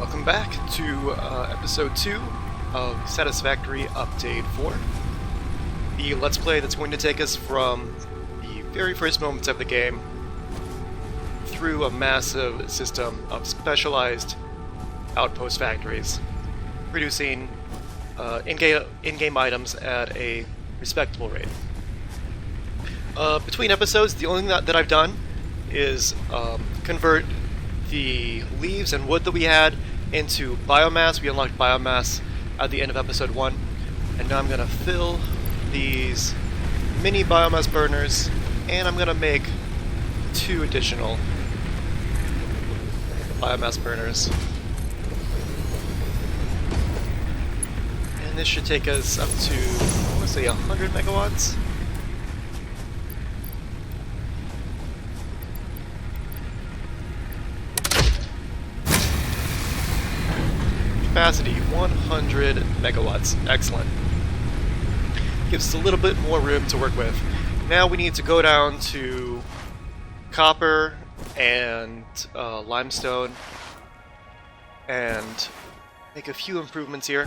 Welcome back to episode 2 of Satisfactory Update 4. The Let's Play that's going to take us from the very first moments of the game through a massive system of specialized outpost factories, producing in-game items at a respectable rate. Between episodes, the only thing that I've done is convert the leaves and wood that we had into biomass. We unlocked biomass at the end of episode 1, and now I'm going to fill these mini biomass burners, and I'm going to make 2 additional biomass burners. And this should take us up to, I want to say 100 megawatts. Capacity 100 megawatts. Excellent. Gives us a little bit more room to work with. Now we need to go down to copper and limestone and make a few improvements here.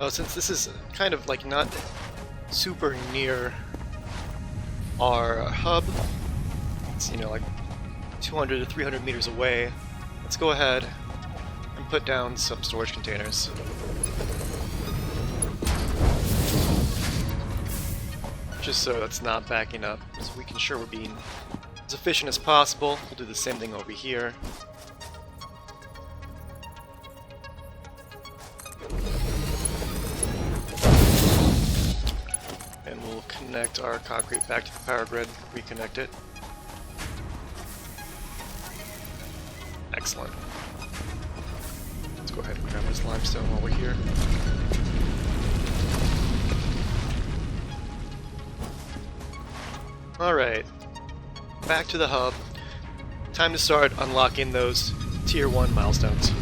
Since this is kind of like not super near our hub, it's, you know, like 200 to 300 meters away, let's go ahead and put down some storage containers. Just so it's not backing up, so we can ensure we're being as efficient as possible. We'll do the same thing over here. And we'll connect our concrete back to the power grid, reconnect it. Excellent. Let's go ahead and grab this limestone while we're here. Alright, back to the hub. Time to start unlocking those Tier 1 milestones.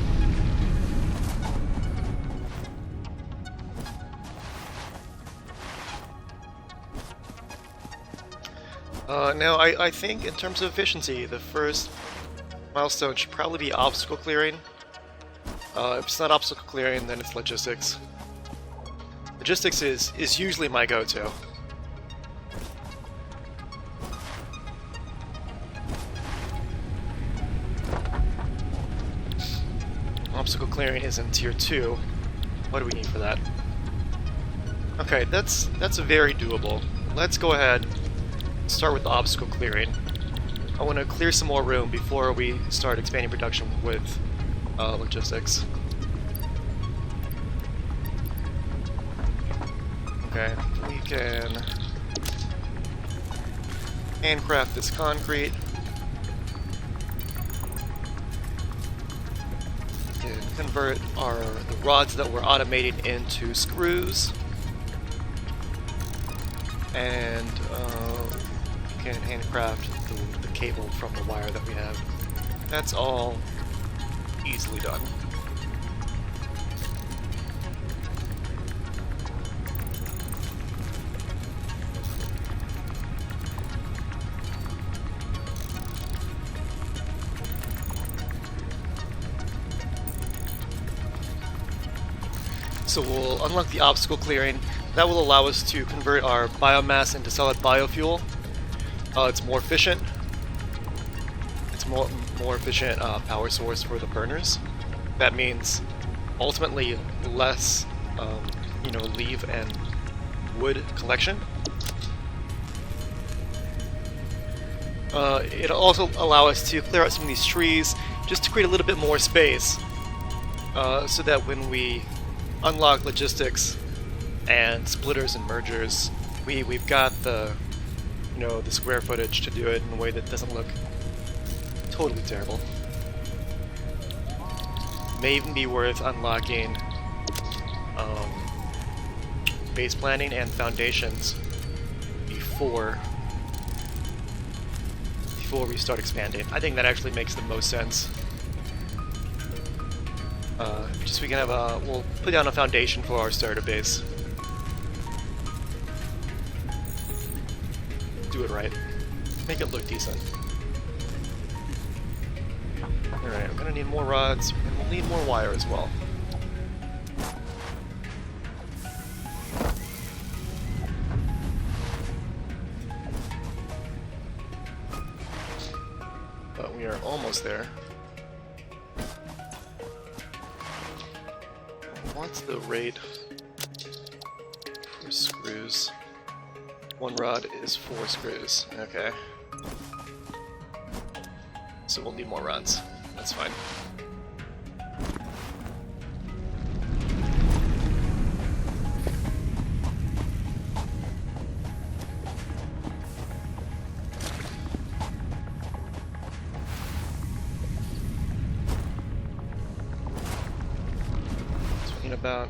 Now, I think in terms of efficiency, the first milestone should probably be obstacle clearing. If it's not obstacle clearing, then it's logistics. Logistics is usually my go-to. Obstacle clearing is in Tier 2. What do we need for that? Okay, that's very doable. Let's go ahead and start with the obstacle clearing. I want to clear some more room before we start expanding production with logistics. Okay, we can handcraft this concrete. We can convert the rods that we're automating into screws. And we can handcraft the cable from the wire that we have. That's all easily done. So we'll unlock the obstacle clearing. That will allow us to convert our biomass into solid biofuel. It's more efficient. It's more efficient power source for the burners. That means ultimately less, leaf and wood collection. It'll also allow us to clear out some of these trees just to create a little bit more space, so that when we unlock logistics and splitters and mergers, we've got the square footage to do it in a way that doesn't look totally terrible. May even be worth unlocking base planning and foundations before we start expanding. I think that actually makes the most sense. Just we can have we'll put down a foundation for our starter base. Do it right. Make it look decent. Alright, I'm gonna need more rods, and we'll need more wire as well. But we are almost there. What's the rate for screws? One rod is 4 screws. Okay. So we'll need more rods. That's fine. So we need about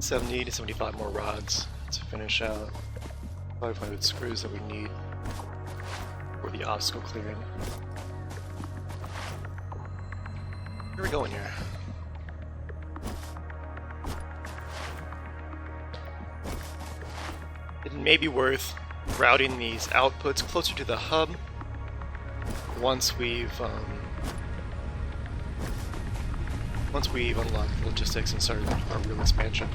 70 to 75 more rods to finish out 500 screws that we need for the obstacle clearing. Where are we going here? It may be worth routing these outputs closer to the hub once we've unlocked logistics and started our real expansion.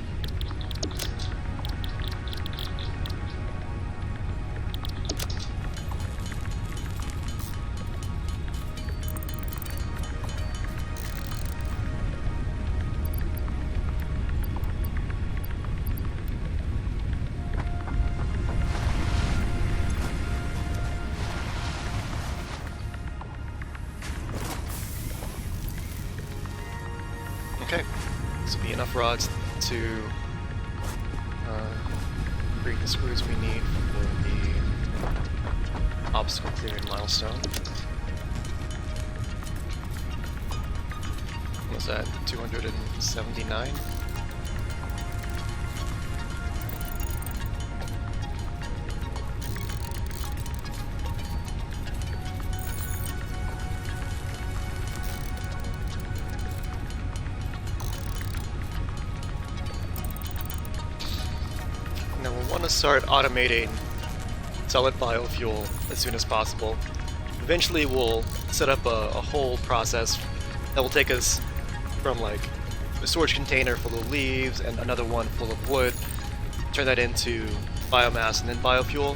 Okay, this will be enough rods to create the screws we need for the obstacle clearing milestone. What was that? 279? Now we'll want to start automating solid biofuel as soon as possible. Eventually we'll set up a whole process that will take us from like a storage container full of leaves and another one full of wood, turn that into biomass and then biofuel.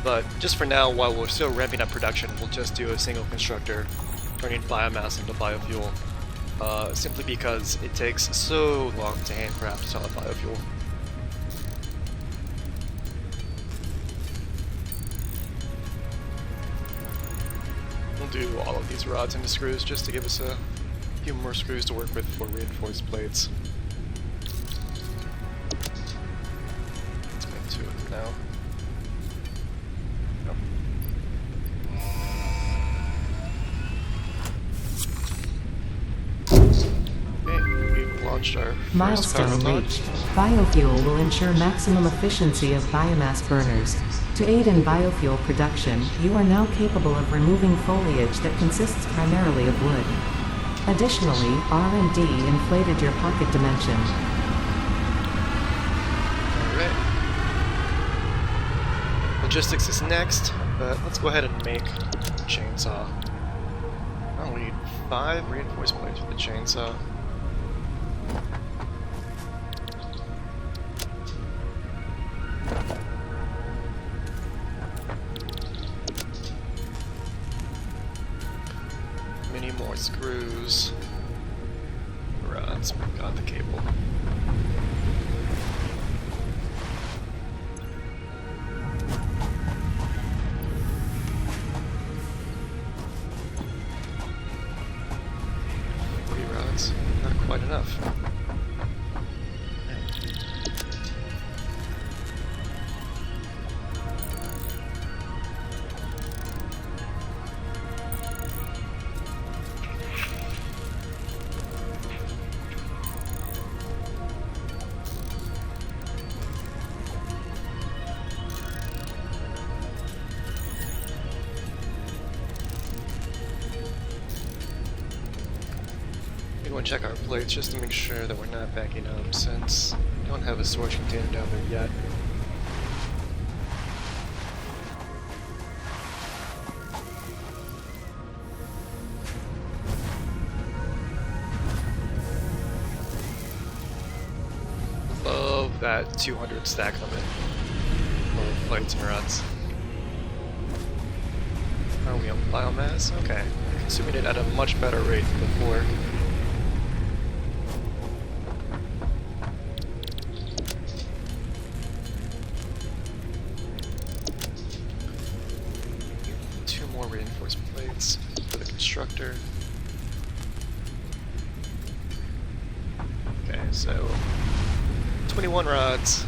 But just for now, while we're still ramping up production, we'll just do a single constructor turning biomass into biofuel, simply because it takes so long to handcraft solid biofuel. Do all of these rods into screws just to give us a few more screws to work with for reinforced plates. Let's make 2 of them now. Okay, we've launched our first power Milestone pod. reached. Biofuel will ensure maximum efficiency of biomass burners. To aid in biofuel production, you are now capable of removing foliage that consists primarily of wood. Additionally, R&D inflated your pocket dimension. Alright. Logistics is next, but let's go ahead and make a chainsaw. Oh, we need 5 reinforced plates for the chainsaw. Many more screws. Rods, got the cable. Rods, not quite enough. We want to check our plates just to make sure that we're not backing up, since we don't have a storage container down there yet. that 200 stack limit for flights and runs. Are we on biomass? Okay. Consuming it at a much better rate than before. Two more reinforcement plates for the constructor. Okay, so 21 rods.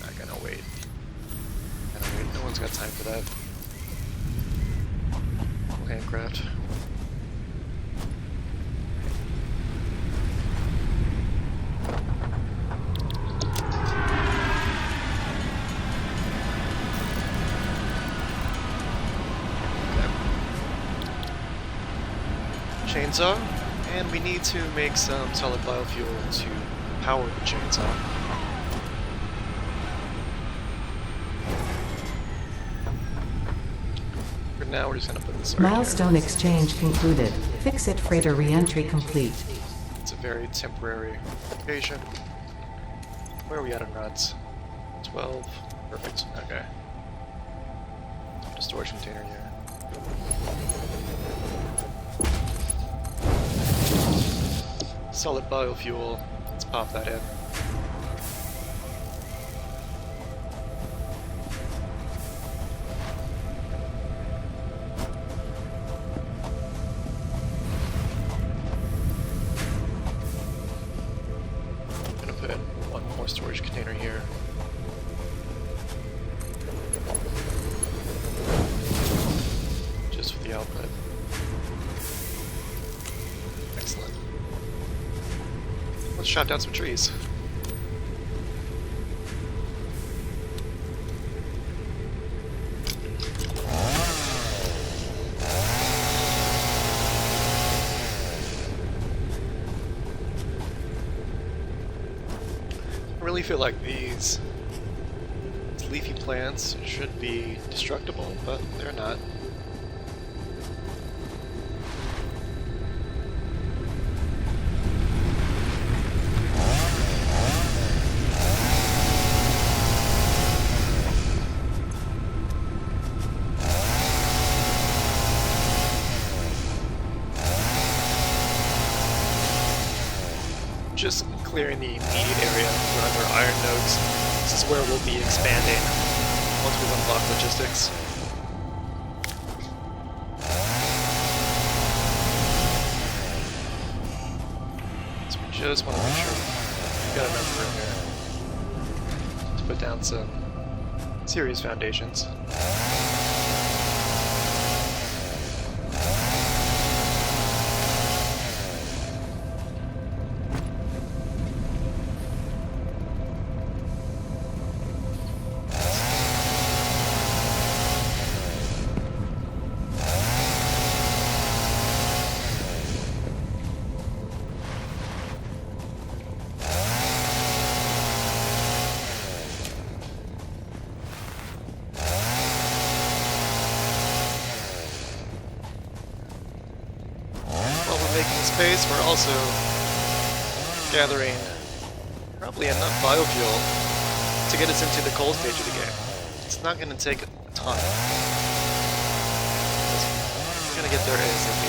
Not gonna wait. No one's got time for that. Handcraft. Chainsaw, and we need to make some solid biofuel to power the chainsaw. For now, we're just gonna put this right Milestone exchange concluded. Fix-it freighter re-entry complete. It's a very temporary location. Where are we at on rods? 12. Perfect. Okay. Put a storage container here. Solid biofuel. Let's pop that in. I'm gonna put one more storage container here. Just for the output. Excellent. Let's chop down some trees. I really feel like these leafy plants should be destructible, but they're not. Just clearing the immediate area for other iron nodes. This is where we'll be expanding once we've unlocked logistics. So we just want to make sure we've got enough room here to put down some serious foundations. Space, we're also gathering probably enough biofuel to get us into the cold stage of the game. It's not going to take a ton. We're going to get there ASAP.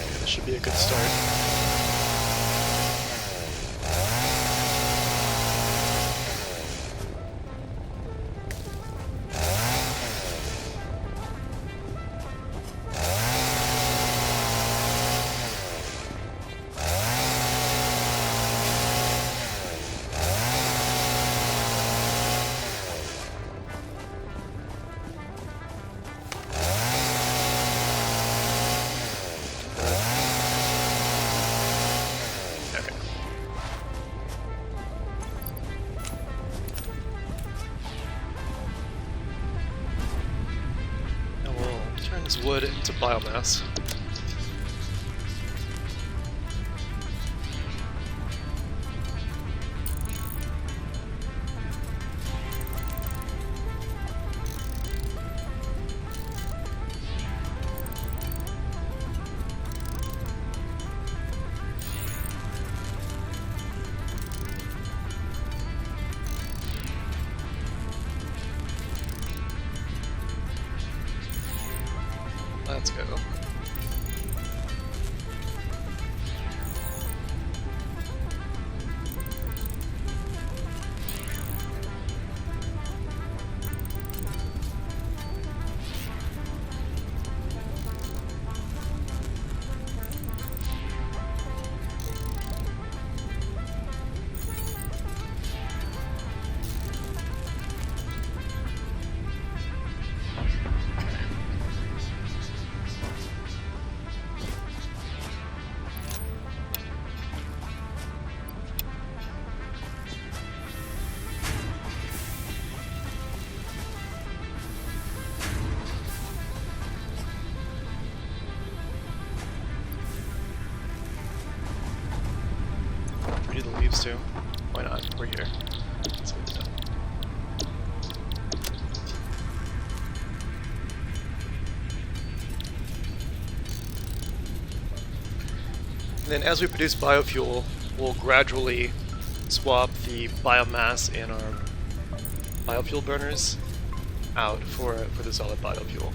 Okay, this should be a good start. Wood into biomass. Let's go. We do the leaves too. Why not? We're here. Let's get it done. And then as we produce biofuel, we'll gradually swap the biomass in our biofuel burners out for the solid biofuel,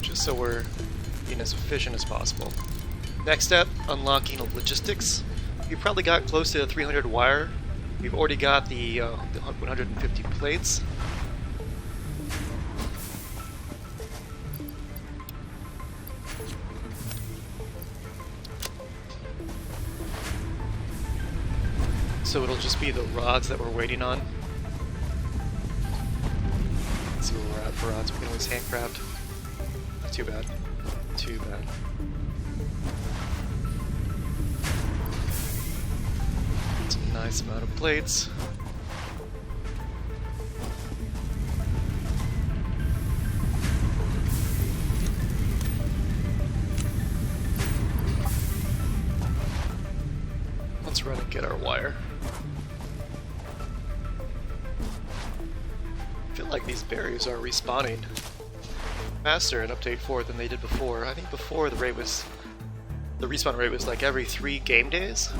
just so we're being as efficient as possible. Next step, unlocking logistics. We've probably got close to 300 wire. We've already got the 150 plates. So it'll just be the rods that we're waiting on. Let's see where we're at for rods. We can always handcraft. Not too bad. Too bad. It's a nice amount of plates. Let's run and get our wire. I feel like these berries are respawning faster in Update 4 than they did before. I think before the respawn rate was like every 3 game days.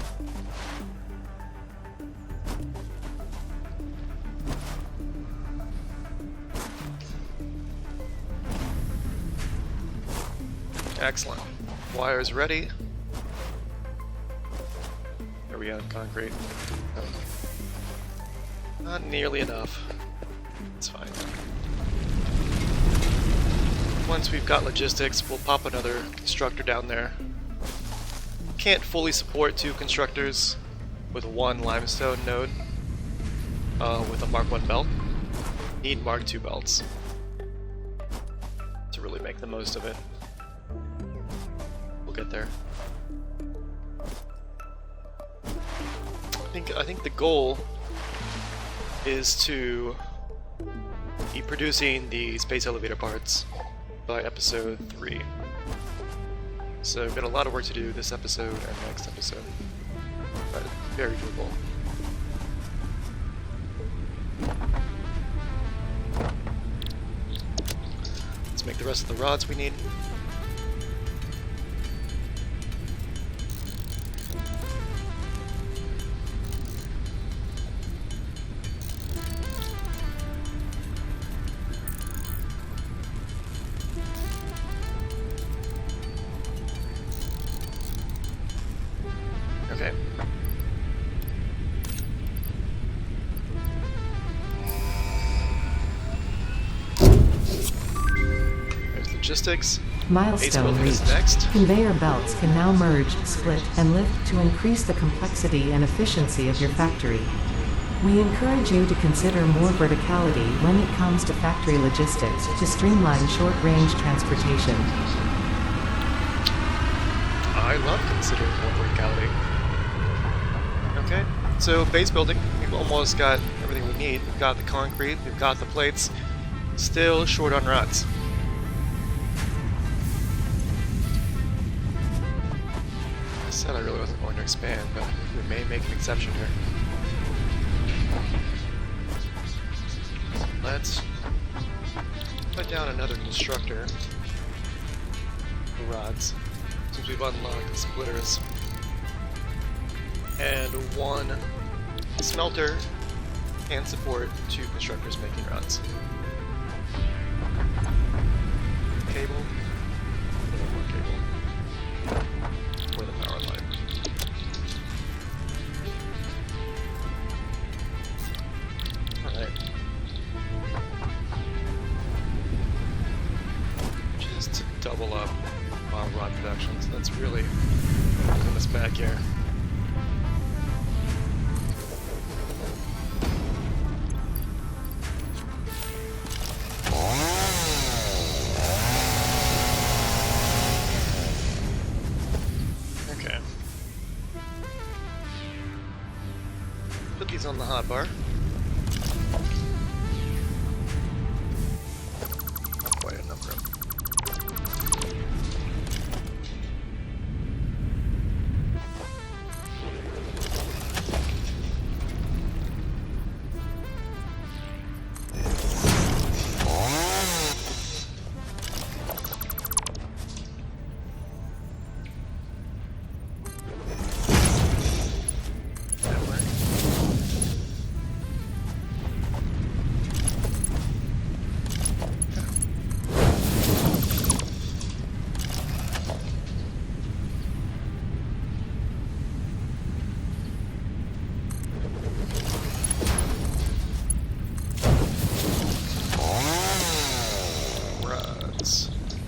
Excellent. Wire's ready. Are we on concrete? No. Not nearly enough. It's fine. Once we've got logistics, we'll pop another constructor down there. Can't fully support 2 constructors with 1 limestone node with a Mark 1 belt. Need Mark 2 belts to really make the most of it. We'll get there. I think the goal is to be producing the space elevator parts by episode 3. So we've got a lot of work to do this episode and next episode, but very doable. Let's make the rest of the rods we need. Okay. There's logistics. Milestone reached. Next. Conveyor belts can now merge, split, and lift to increase the complexity and efficiency of your factory. We encourage you to consider more verticality when it comes to factory logistics to streamline short-range transportation. I love considering more verticality. Okay, so base building, we've almost got everything we need. We've got the concrete, we've got the plates, still short on rods. I said I really wasn't going to expand, but we may make an exception here. Let's put down another constructor for rods, since we've unlocked the splitters. And 1 smelter can support 2 constructors making rods. Cable. here. Okay. Put these on the hotbar. Not quite enough room.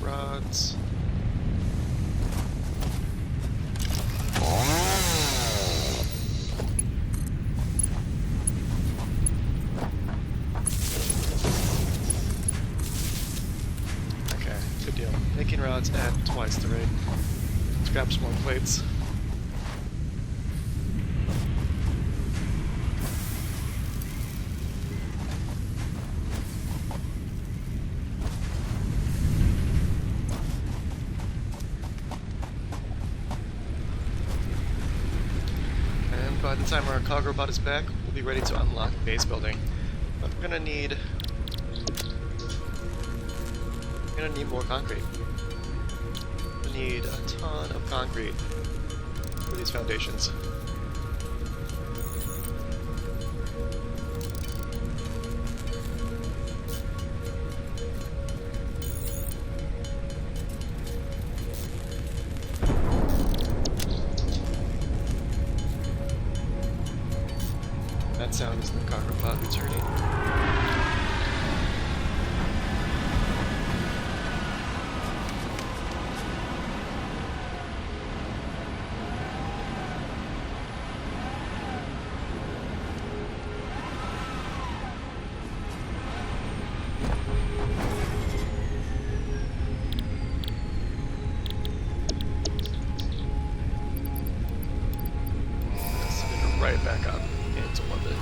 Rods. Okay, good deal. Making rods at twice the rate. Let's grab some more plates. By the time our cog robot is back, we'll be ready to unlock base building. But we're gonna need more concrete. We need a ton of concrete for these foundations. That sound is the cog robot returning. Spin right back up into orbit.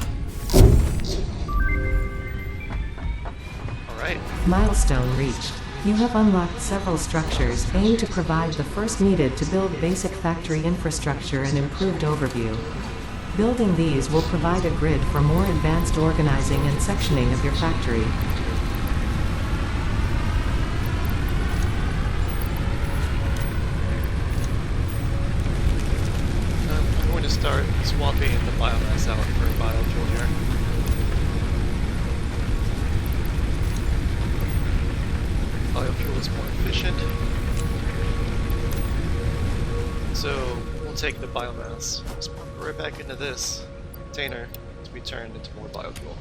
Alright. Milestone reached. You have unlocked several structures aimed to provide the first needed to build basic factory infrastructure and improved overview. Building these will provide a grid for more advanced organizing and sectioning of your factory. I'm going to start swapping the biomass out for biofuel here. Biofuel is more efficient. So we'll take the biomass, just put it right back into this container to be turned into more biofuel.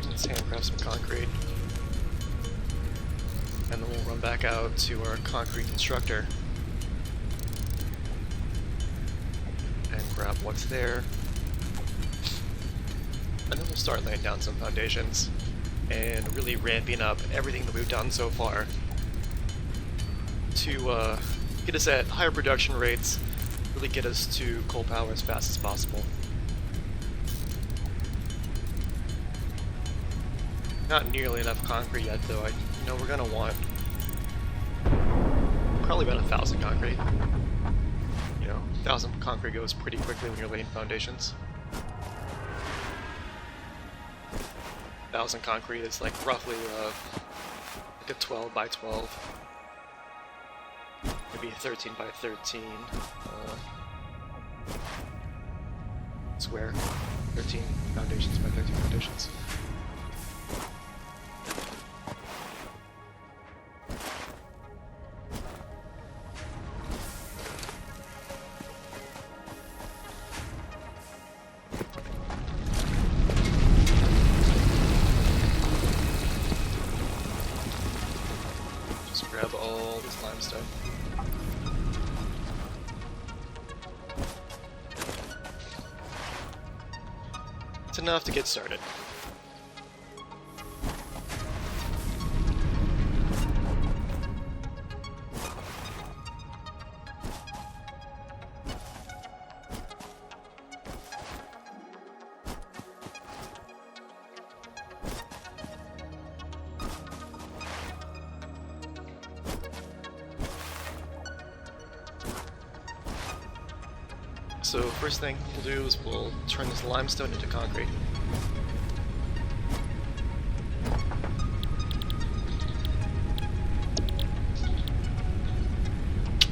Let's handcraft some concrete. And then we'll run back out to our concrete constructor and grab what's there. And then we'll start laying down some foundations and really ramping up everything that we've done so far to get us at higher production rates, really get us to coal power as fast as possible. Not nearly enough concrete yet, though. We're gonna want probably about 1,000 concrete. 1,000 concrete goes pretty quickly when you're laying foundations. 1,000 concrete is like roughly like a 12 by 12, maybe 13 by 13 square. 13 foundations by 13 foundations. grab all this limestone. It's enough to get started. So first thing we'll do is we'll turn this limestone into concrete.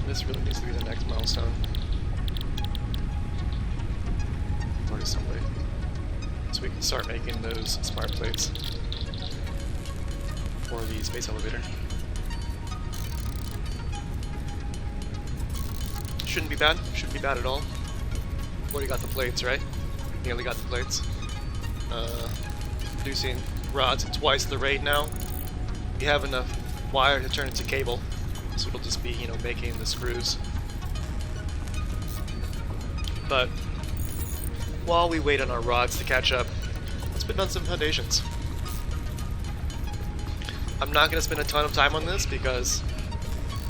This really needs to be the next milestone. Or assembly. So we can start making those smart plates for the space elevator. Shouldn't be bad. Shouldn't be bad at all. Already got the plates, right? Nearly got the plates. Producing rods at twice the rate now. We have enough wire to turn into cable, so it'll just be, you know, making the screws. But while we wait on our rods to catch up, let's put on some foundations. I'm not going to spend a ton of time on this because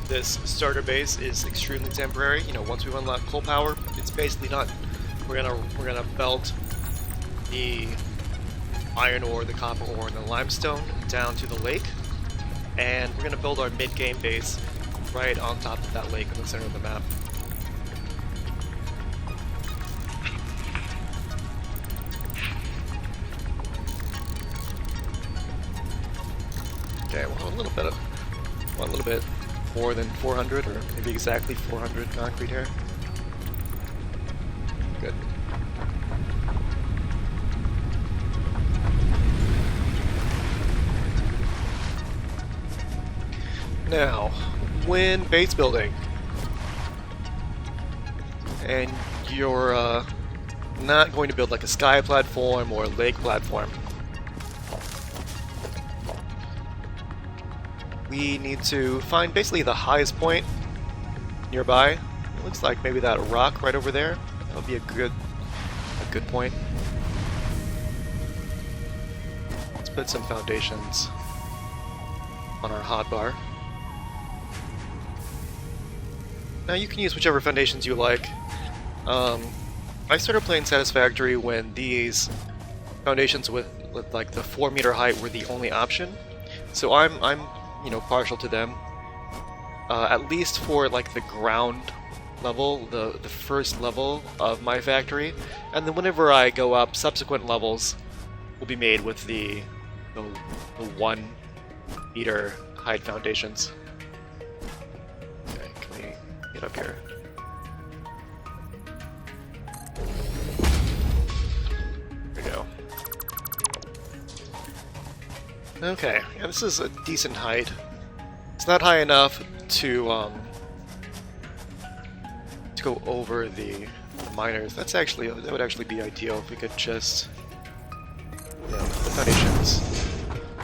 this starter base is extremely temporary. You know, once we unlock coal power, it's basically not. We're gonna belt the iron ore, the copper ore, and the limestone down to the lake, and we're gonna build our mid-game base right on top of that lake in the center of the map. Okay, well, a little bit more than 400, or maybe exactly 400 concrete here. Good. Now, when base building, and you're not going to build like a sky platform or a lake platform, we need to find basically the highest point nearby. It looks like maybe that rock right over there. That would be a good point. Let's put some foundations on our hotbar. Now you can use whichever foundations you like. I started playing Satisfactory when these foundations with like the 4-meter height were the only option. So I'm you know, partial to them. At least for like the ground level, the first level of my factory, and then whenever I go up, subsequent levels will be made with the 1-meter height foundations. Okay, can we get up here? There we go. Okay, yeah, this is a decent height. It's not high enough to go over the miners. That would actually be ideal if we could just, you know, the foundations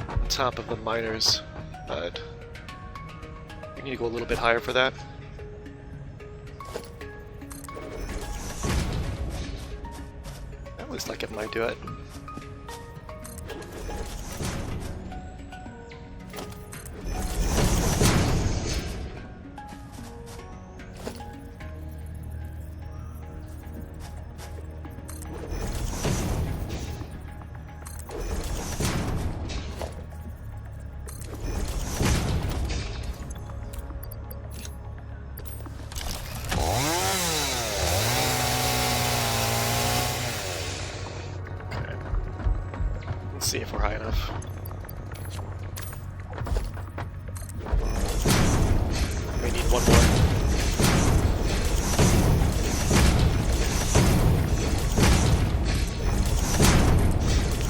on top of the miners, but we need to go a little bit higher for that. That looks like it might do it. See if we're high enough. We need one more.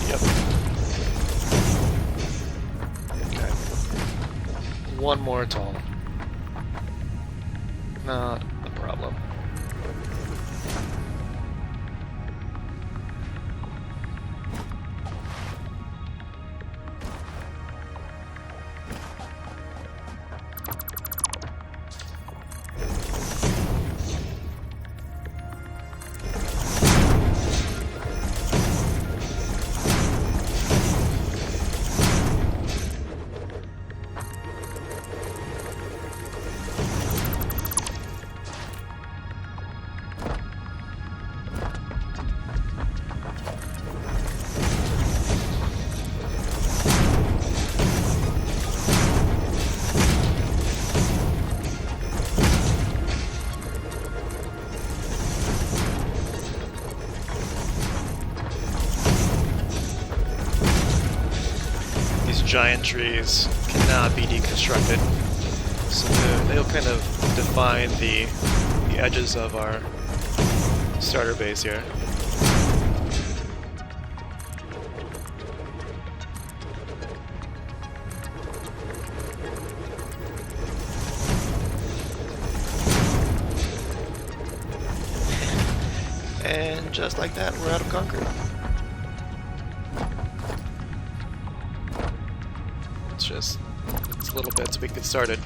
Yep. Okay. One more tall. Not a problem. giant trees cannot be deconstructed. So they'll kind of define the edges of our starter base here. And just like that, we're out of concrete. It's a little bit so we can get started.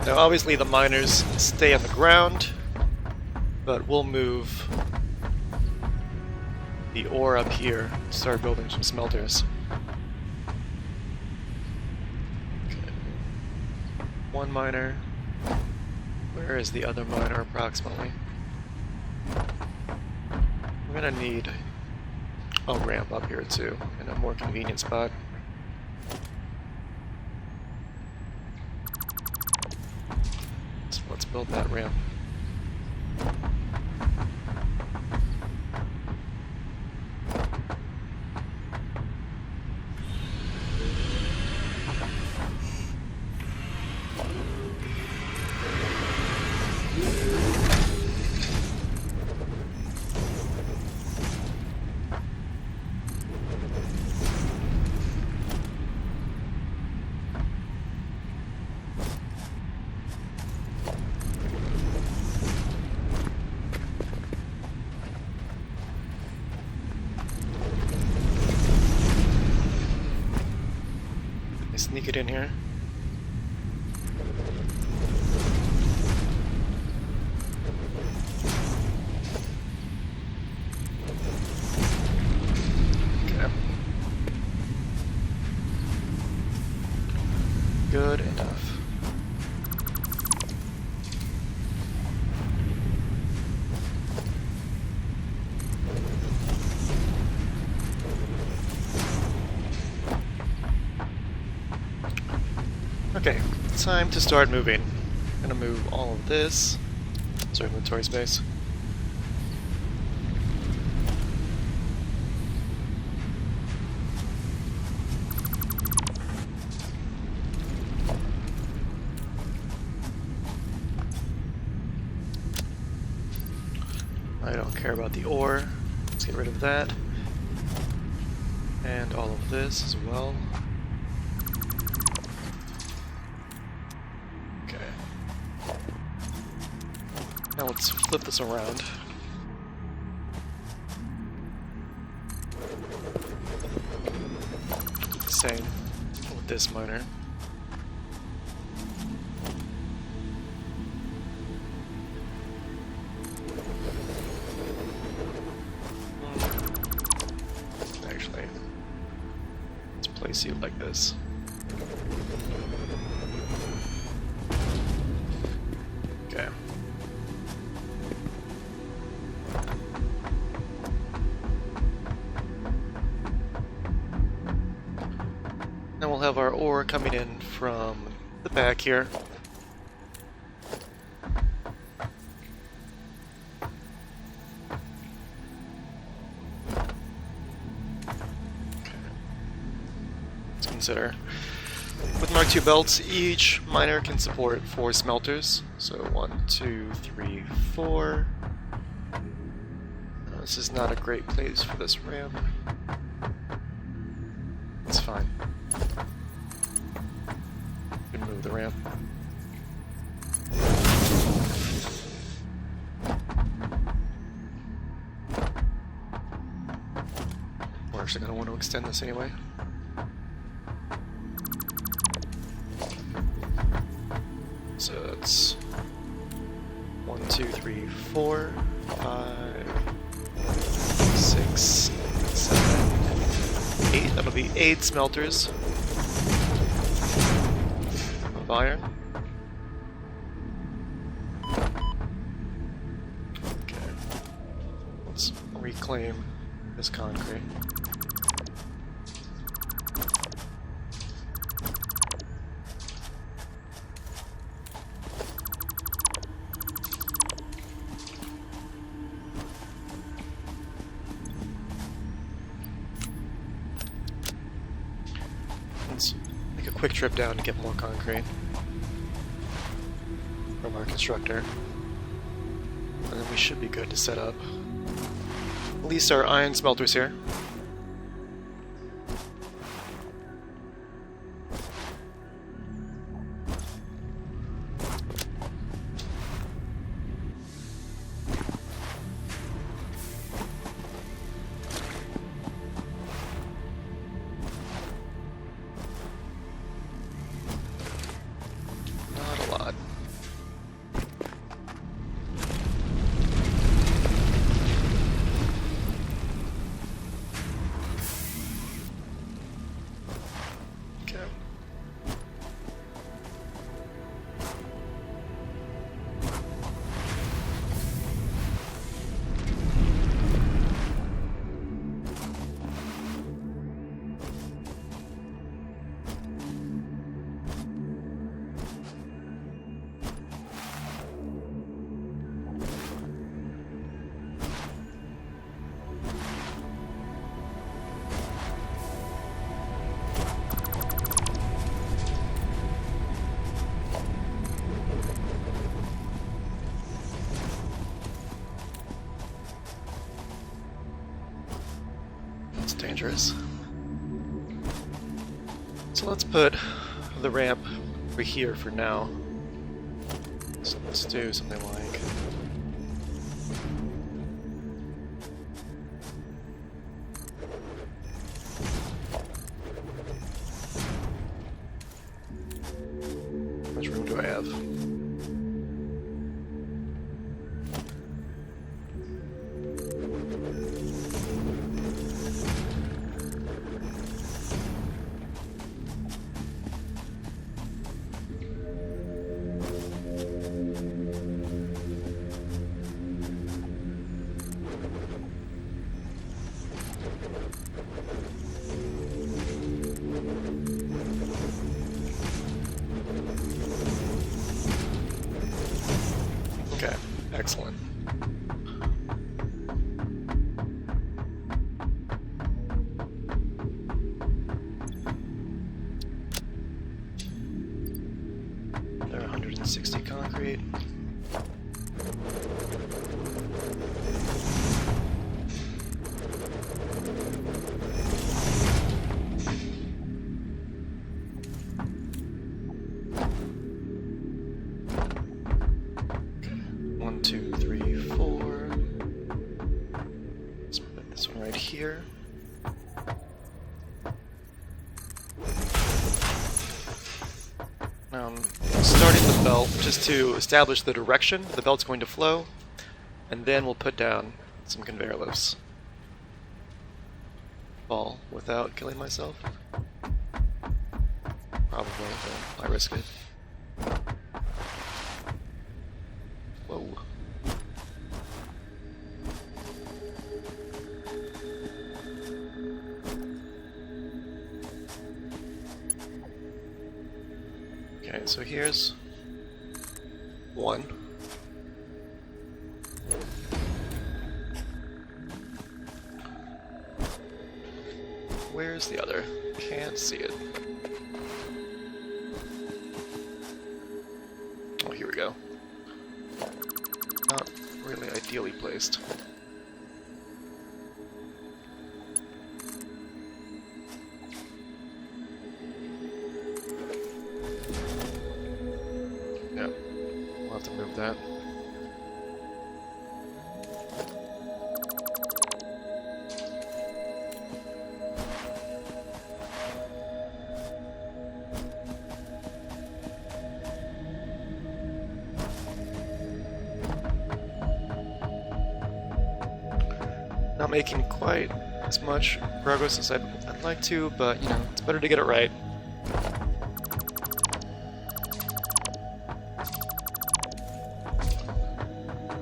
Now obviously the miners stay on the ground, but we'll move the ore up here to start building some smelters. Okay. One miner. Where is the other miner approximately? We're gonna need a ramp up here too, in a more convenient spot. So let's build that ramp. Sneak it in here. Okay. Good enough. Okay, time to start moving. I'm gonna move all of this. It's our inventory space. I don't care about the ore. Let's get rid of that. And all of this as well. Now let's flip this around. Do the same with this miner. Actually, let's place you like this. Okay. Now we'll have our ore coming in from the back here. Okay. Let's consider. With Mark II belts, each miner can support 4 smelters. So 1, 2, 3, 4. This is not a great place for this ramp. It's fine. We can move the ramp. We're actually going to want to extend this anyway. So it's 1, 2, 3, 4, 5, 6, 7, 8. That'll be 8 smelters of iron. Okay. Let's reclaim this concrete. quick trip down to get more concrete from our constructor. And then we should be good to set up at least our iron smelters here. Dangerous. So let's put the ramp over here for now. So let's do something like how much room do I have? Okay, excellent. There are 160 concrete. One, two, three, four. Let's put this one right here. Starting the belt just to establish the direction the belt's going to flow, and then we'll put down some conveyor lifts. Fall without killing myself? Probably, but I risk it. Whoa. Okay, so here's one. Where's the other? Can't see it. Oh, here we go. Not really ideally placed. Yep, we'll have to move that. Not making quite as much progress as I'd like to, but you know, it's better to get it right.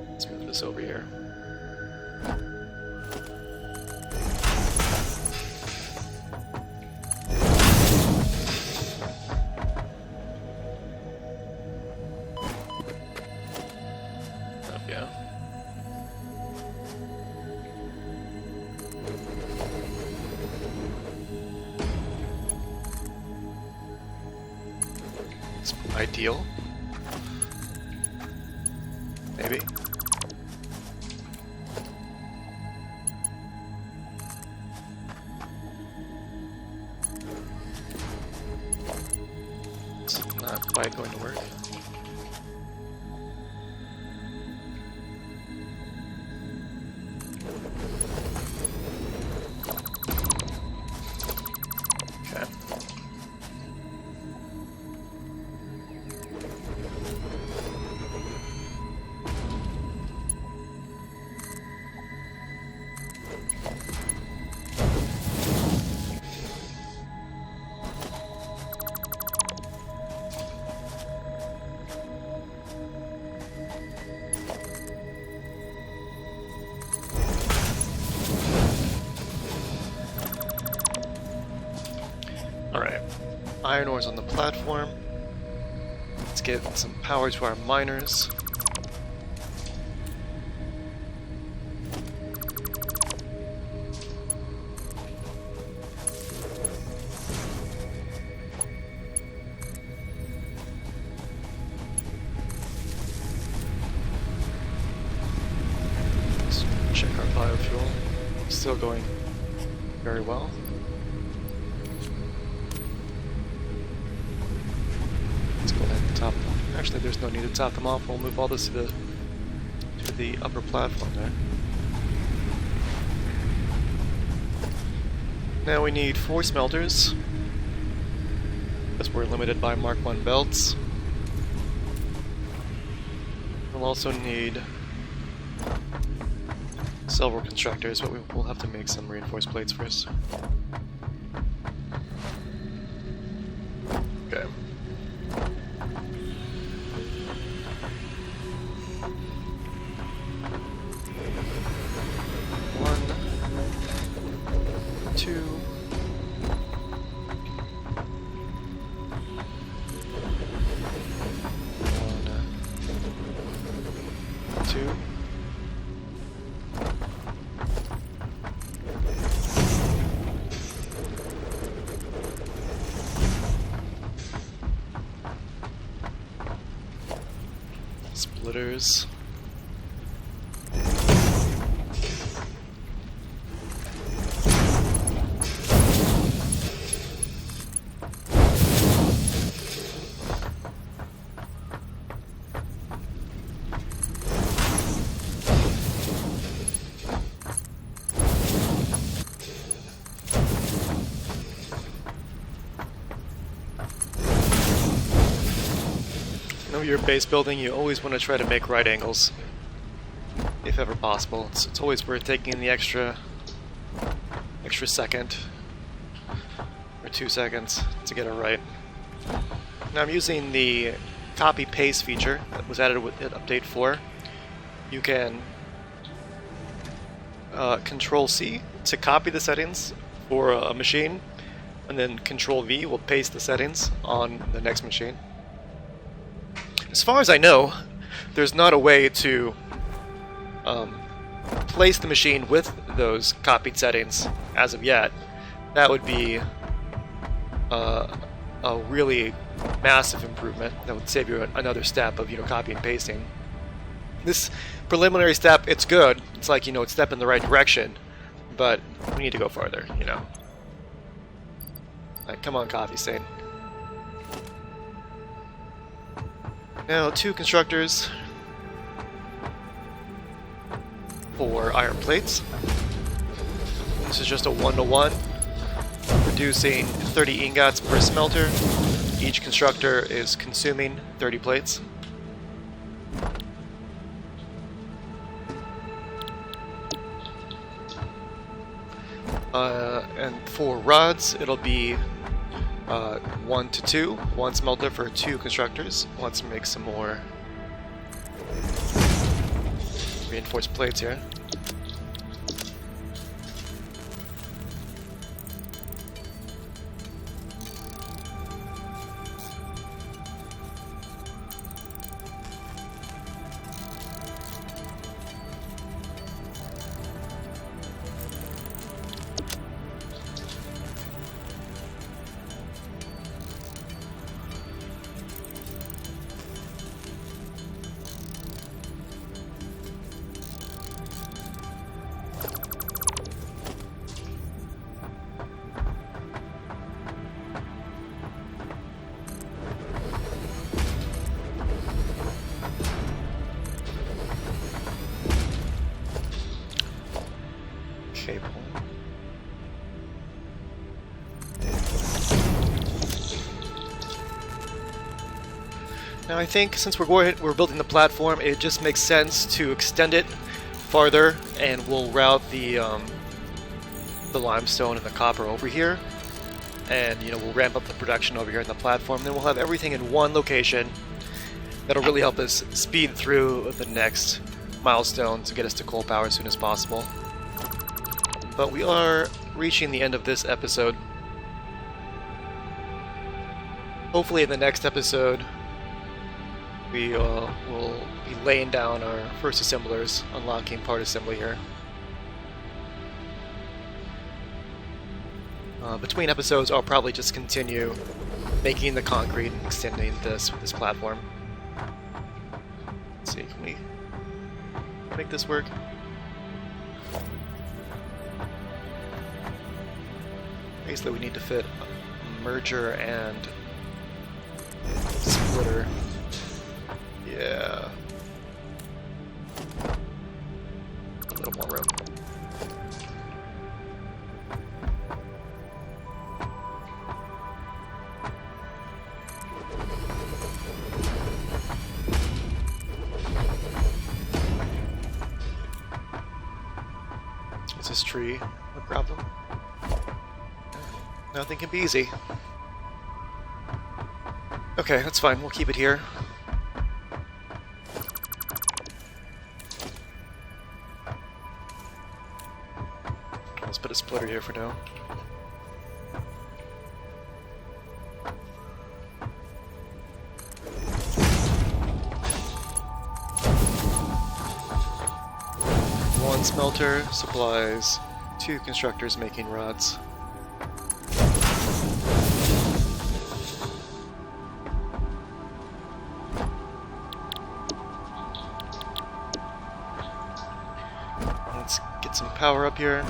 Let's move this over here. Oh, yeah. It's ideal. Maybe. It's not quite going to work. Alright, iron ore's on the platform. Let's get some power to our miners. Let's check our biofuel. Still going very well. Actually, there's no need to top them off. We'll move all this to the upper platform there. Now we need 4 smelters, because we're limited by Mark 1 belts. We'll also need several constructors, but we'll have to make some reinforced plates first. Okay. Splitters. Your base building, you always want to try to make right angles, if ever possible. It's always worth taking the extra second or 2 seconds to get it right. Now I'm using the copy paste feature that was added with Update 4. You can Control C to copy the settings for a machine, and then Control V will paste the settings on the next machine. As far as I know, there's not a way to place the machine with those copied settings as of yet. That would be a really massive improvement. That would save you another step of copy and pasting. This preliminary step, it's good. It's like it's a step in the right direction, but we need to go farther. Like, come on, Coffee Stain. Now, 2 constructors for iron plates. This is just a 1-to-1, producing 30 ingots per smelter. Each constructor is consuming 30 plates. And for rods, it'll be 1-to-2, 1 smelter for 2 constructors. Let's make some more reinforced plates here. Now I think since we're building the platform, it just makes sense to extend it farther, and we'll route the limestone and the copper over here, and we'll ramp up the production over here in the platform. Then we'll have everything in one location. That'll really help us speed through the next milestone to get us to coal power as soon as possible. But we are reaching the end of this episode. Hopefully in the next episode we will be laying down our first assemblers, unlocking part assembly here. Between episodes I'll probably just continue making the concrete and extending this platform. Let's see, can we make this work? Basically we need to fit a merger and splitter. Yeah. A little more room. Is this tree a problem? Nothing can be easy. Okay, that's fine. We'll keep it here. Let's put a splitter here for now. One smelter supplies 2 constructors making rods. Let's get some power up here.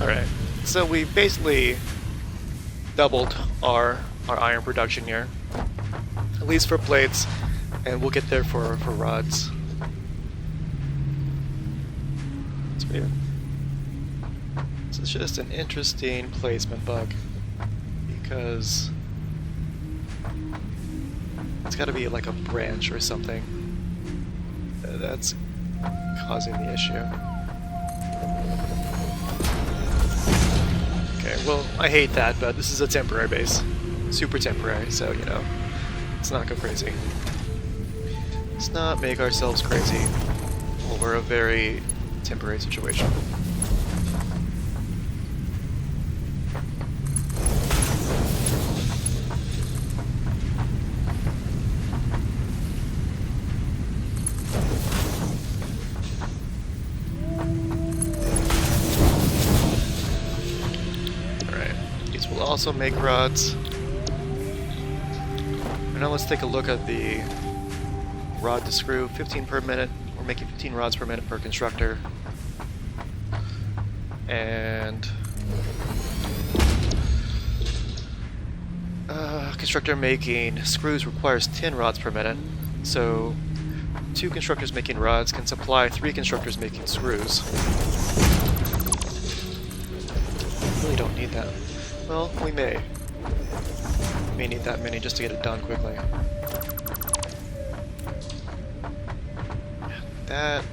Alright, so we basically doubled our iron production here, at least for plates, and we'll get there for rods. That's weird. This is just an interesting placement bug, because it's got to be like a branch or something that's causing the issue. Well, I hate that, but this is a temporary base. Super temporary, so, let's not go crazy. Let's not make ourselves crazy over a very temporary situation. Also make rods. And now let's take a look at the rod to screw. 15 per minute. We're making 15 rods per minute per constructor. And constructor making screws requires 10 rods per minute. So 2 constructors making rods can supply 3 constructors making screws. Really don't need that. Well, we may need that many just to get it done quickly. That...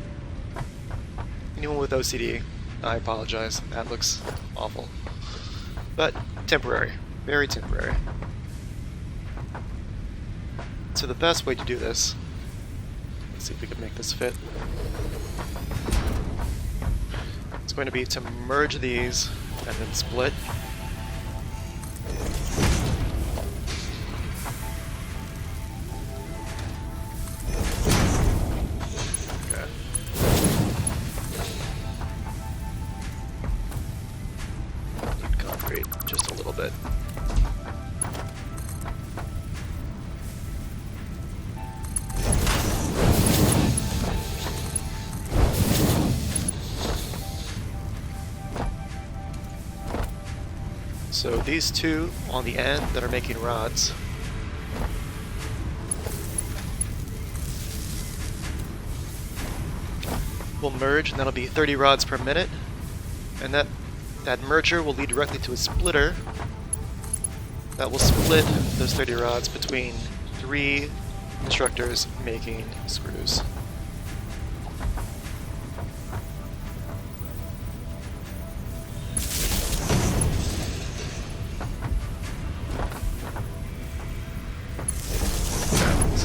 Anyone with OCD, I apologize. That looks awful. but temporary, very temporary. So the best way to do this, let's see if we can make this fit. It's going to be to merge these and then split. Okay. Need concrete just a little bit. So these two on the end that are making rods will merge, and that'll be 30 rods per minute, and that merger will lead directly to a splitter that will split those 30 rods between 3 constructors making screws.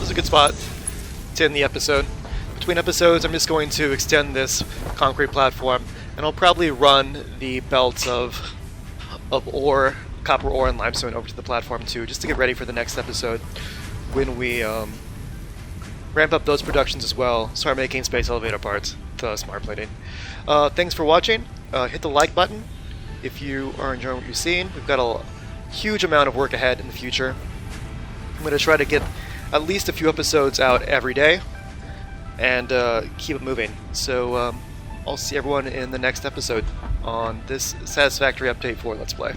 A good spot to end the episode. Between episodes, I'm just going to extend this concrete platform, and I'll probably run the belts of ore, copper ore and limestone over to the platform too, just to get ready for the next episode when we ramp up those productions as well, start making space elevator parts, the smart plating. Thanks for watching. Hit the like button if you are enjoying what you're seeing. We've got a huge amount of work ahead in the future. I'm going to try to get at least a few episodes out every day and keep it moving. So I'll see everyone in the next episode on this Satisfactory Update 4 Let's Play.